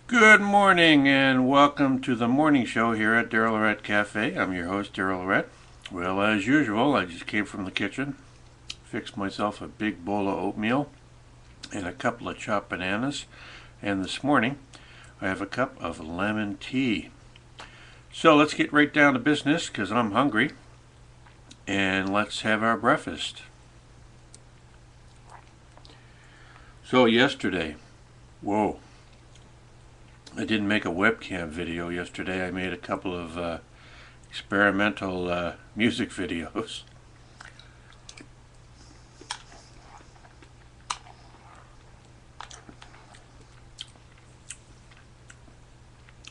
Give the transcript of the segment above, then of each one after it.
Good morning and welcome to the morning show here at daryllorette Cafe. I'm your host, Daryl. Well, as usual, I just came from the kitchen, fixed myself a big bowl of oatmeal and a couple of chopped bananas, and this morning I have a cup of lemon tea. So let's get right down to business because I'm hungry, and let's have our breakfast. So yesterday, whoa, I didn't make a webcam video yesterday. I made a couple of experimental music videos.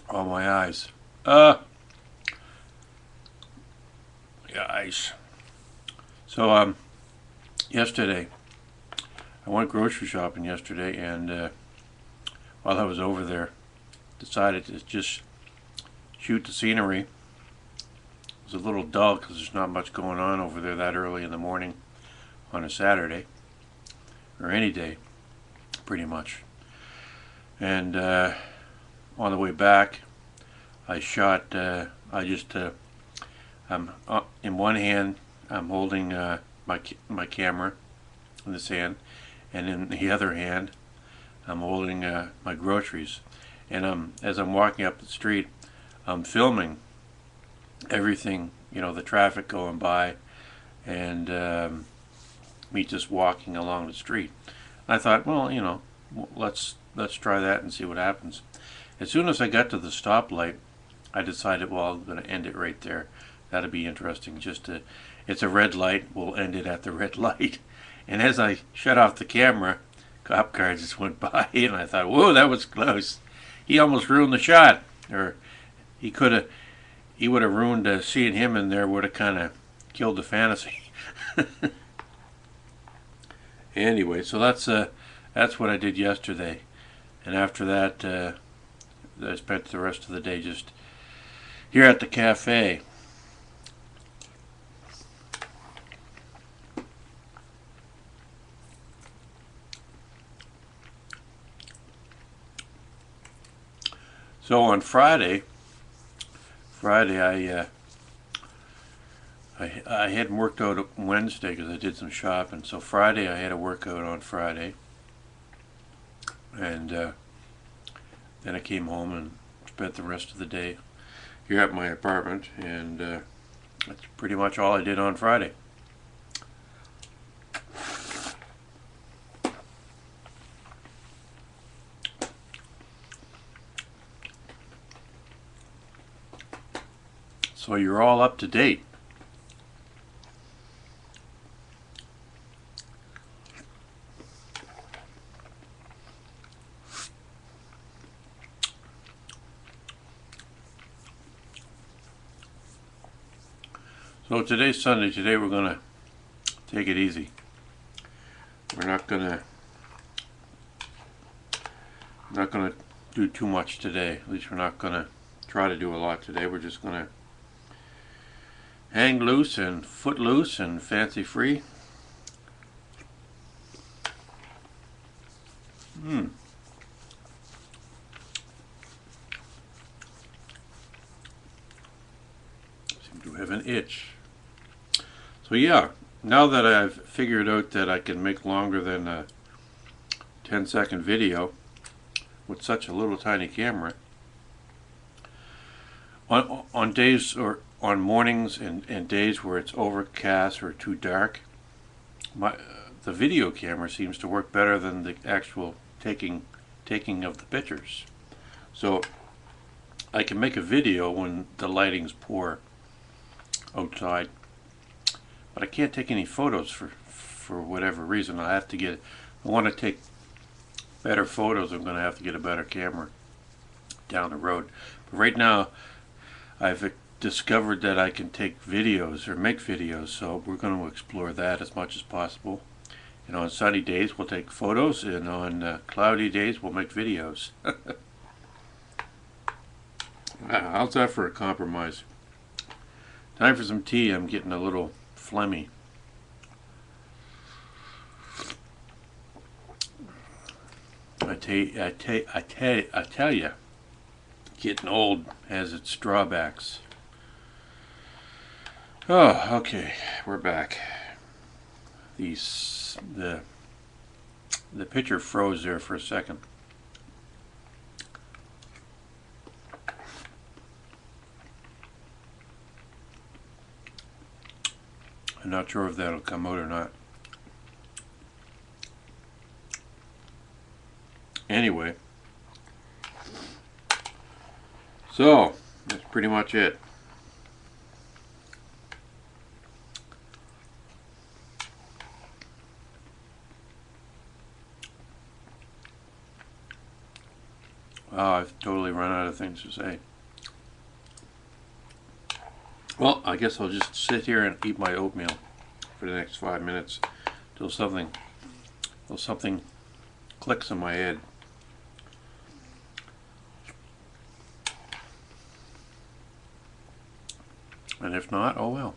Oh, my eyes. Guys. So, yesterday, I went grocery shopping yesterday, and while I was over there, decided to just shoot the scenery. It was a little dull because there's not much going on over there that early in the morning on a Saturday, or any day, pretty much. And on the way back, I shot. I'm in one hand, I'm holding my camera in this hand, and in the other hand, I'm holding my groceries. And as I'm walking up the street, I'm filming everything, the traffic going by, and me just walking along the street. I thought, well, let's try that and see what happens. As soon as I got to the stoplight, I decided, well, I'm going to end it right there. That'll be interesting. It's a red light. We'll end it at the red light. And as I shut off the camera, cop car just went by, and I thought, whoa, that was close. He almost ruined the shot, or he would have ruined seeing him in there. Would have kind of killed the fantasy. Anyway, so that's what I did yesterday, and after that, I spent the rest of the day just here at the cafe. So on Friday I hadn't worked out Wednesday because I did some shopping. So Friday I had a workout on Friday, and then I came home and spent the rest of the day here at my apartment, and that's pretty much all I did on Friday. So you're all up to date. So today's Sunday. Today we're going to take it easy. We're not going to do too much today. At least we're not going to try to do a lot today. We're just going to hang loose and foot loose and fancy free. Seem to have an itch. So yeah, now that I've figured out that I can make longer than a 10-second video with such a little tiny camera, on days or on mornings and days where it's overcast or too dark, the video camera seems to work better than the actual taking of the pictures. So I can make a video when the lighting's poor outside, but I can't take any photos for whatever reason. I want to take better photos. I'm going to have to get a better camera down the road. But right now, I've discovered that I can take videos or make videos, so we're going to explore that as much as possible. And on sunny days, we'll take photos, and on cloudy days, we'll make videos. How's that for a compromise? Time for some tea. I'm getting a little phlegmy. I tell you, Getting old has its drawbacks. Oh, okay, we're back. The picture froze there for a second. I'm not sure if that'll come out or not. Anyway, so that's pretty much it. Wow, I've totally run out of things to say. Well, I guess I'll just sit here and eat my oatmeal for the next 5 minutes till something clicks in my head. And if not, oh well.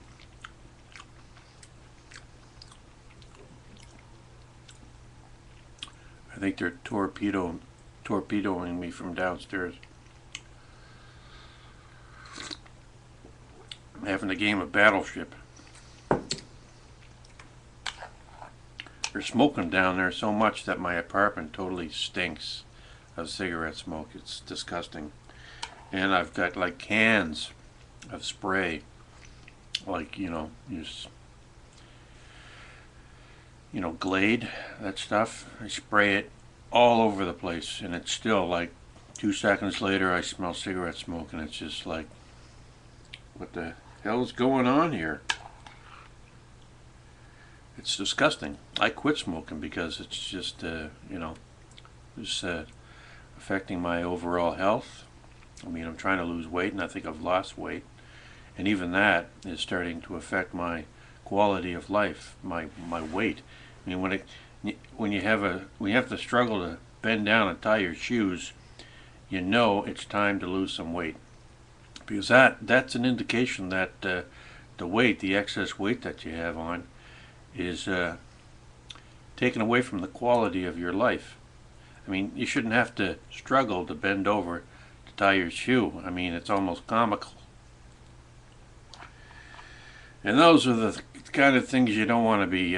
I think they're torpedoing me from downstairs. I'm having a game of Battleship. They're smoking down there so much that my apartment totally stinks of cigarette smoke. It's disgusting. And I've got like cans of spray, like, Glade, that stuff. I spray it all over the place, and it's still like 2 seconds later I smell cigarette smoke, and it's just like, what the hell's going on here? It's disgusting. I quit smoking because it's just, it's affecting my overall health. I mean, I'm trying to lose weight, and I think I've lost weight. And even that is starting to affect my quality of life, my weight. I mean, when you have to struggle to bend down and tie your shoes, you know it's time to lose some weight, because that's an indication that the excess weight that you have on, is taken away from the quality of your life. I mean, you shouldn't have to struggle to bend over to tie your shoe. I mean, it's almost comical. And those are the kind of things you don't want to be,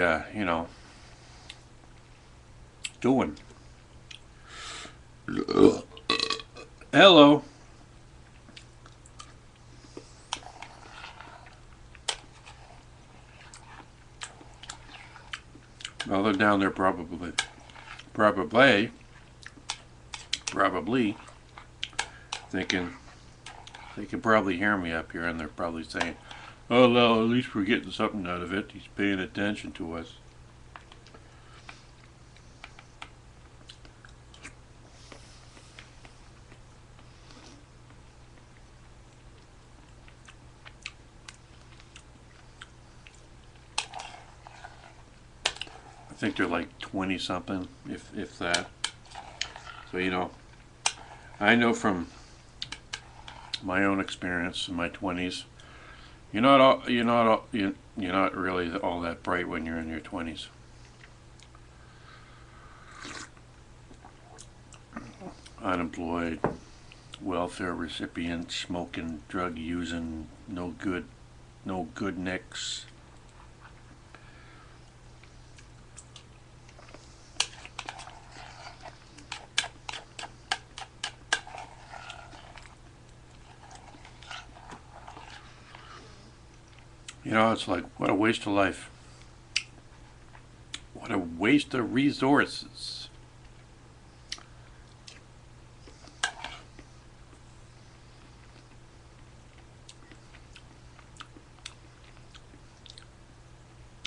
doing. Hello. Well, they're down there probably thinking they can probably hear me up here, and they're probably saying, oh no, at least we're getting something out of it. He's paying attention to us. I think they're like 20 something, if that. So, I know from my own experience in my 20s, you're not really all that bright when you're in your 20s. Unemployed, welfare recipient, smoking, drug using, no good nicks. It's like, what a waste of life. What a waste of resources.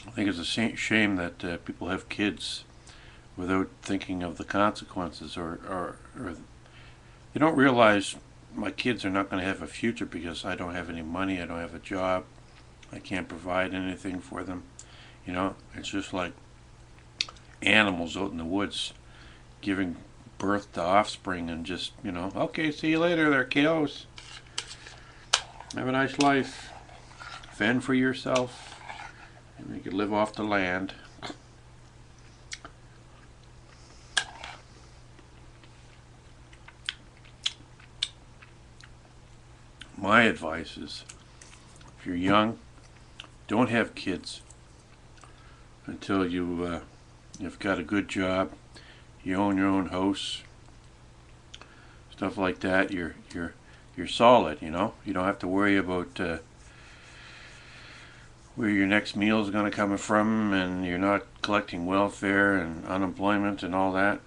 I think it's a shame that people have kids without thinking of the consequences, or they don't realize my kids are not going to have a future because I don't have any money, I don't have a job, I can't provide anything for them. It's just like animals out in the woods giving birth to offspring and just, okay, see you later there, kiddos. Have a nice life. Fend for yourself. And you can live off the land. my advice is, if you're young, don't have kids until you've got a good job, you own your own house, stuff like that. You're solid, you know. You don't have to worry about where your next meal is going to come from, and you're not collecting welfare and unemployment and all that.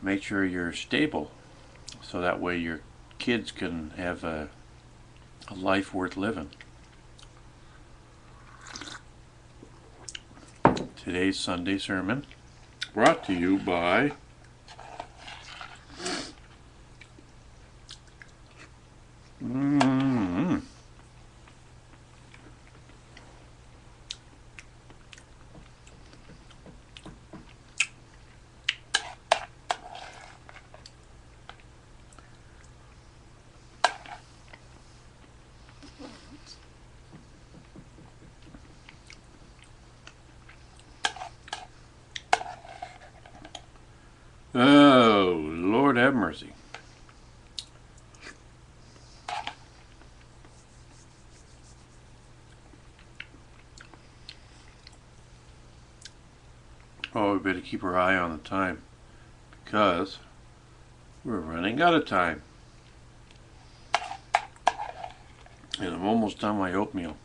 Make sure you're stable, so that way your kids can have a life worth living. Today's Sunday sermon brought to you by Oh, Lord have mercy. Oh, we better keep our eye on the time, because we're running out of time. And I'm almost done my oatmeal.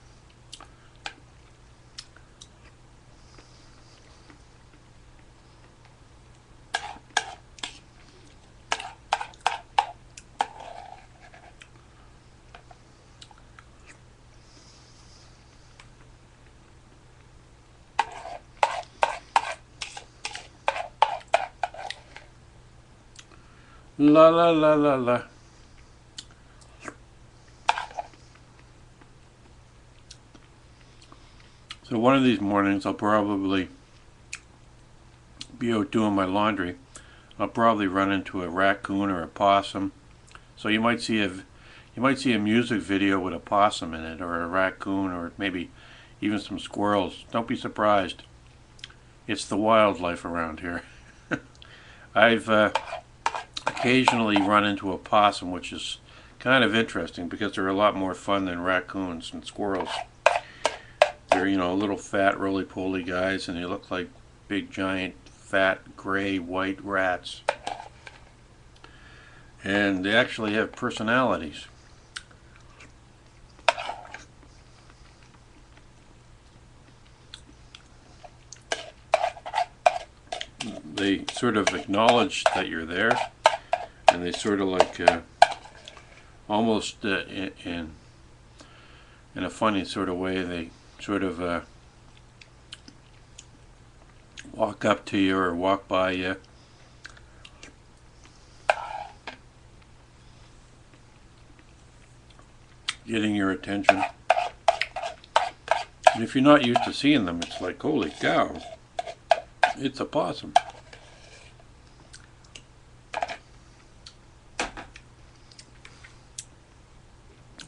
La la la la la. So one of these mornings I'll probably be out doing my laundry. I'll probably run into a raccoon or a possum. So you might see a music video with a possum in it, or a raccoon, or maybe even some squirrels. Don't be surprised. It's the wildlife around here. I've occasionally run into a possum, which is kind of interesting because they're a lot more fun than raccoons and squirrels. They're, you know, little fat roly-poly guys, and they look like big giant fat gray white rats. And they actually have personalities. They sort of acknowledge that you're there, and they sort of like almost in a funny sort of way, they sort of walk up to you or walk by you. Getting your attention. And if you're not used to seeing them, it's like, holy cow, it's a possum.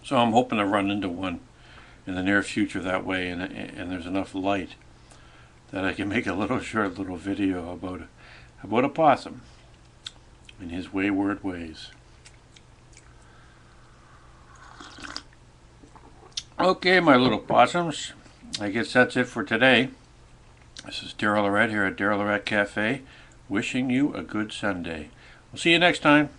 So I'm hoping to run into one in the near future that way, and there's enough light that I can make a short little video about a possum and his wayward ways. Okay, my little possums, I guess that's it for today. This is Daryl Lorette here at Daryll Lorette Cafe, wishing you a good Sunday. We'll see you next time.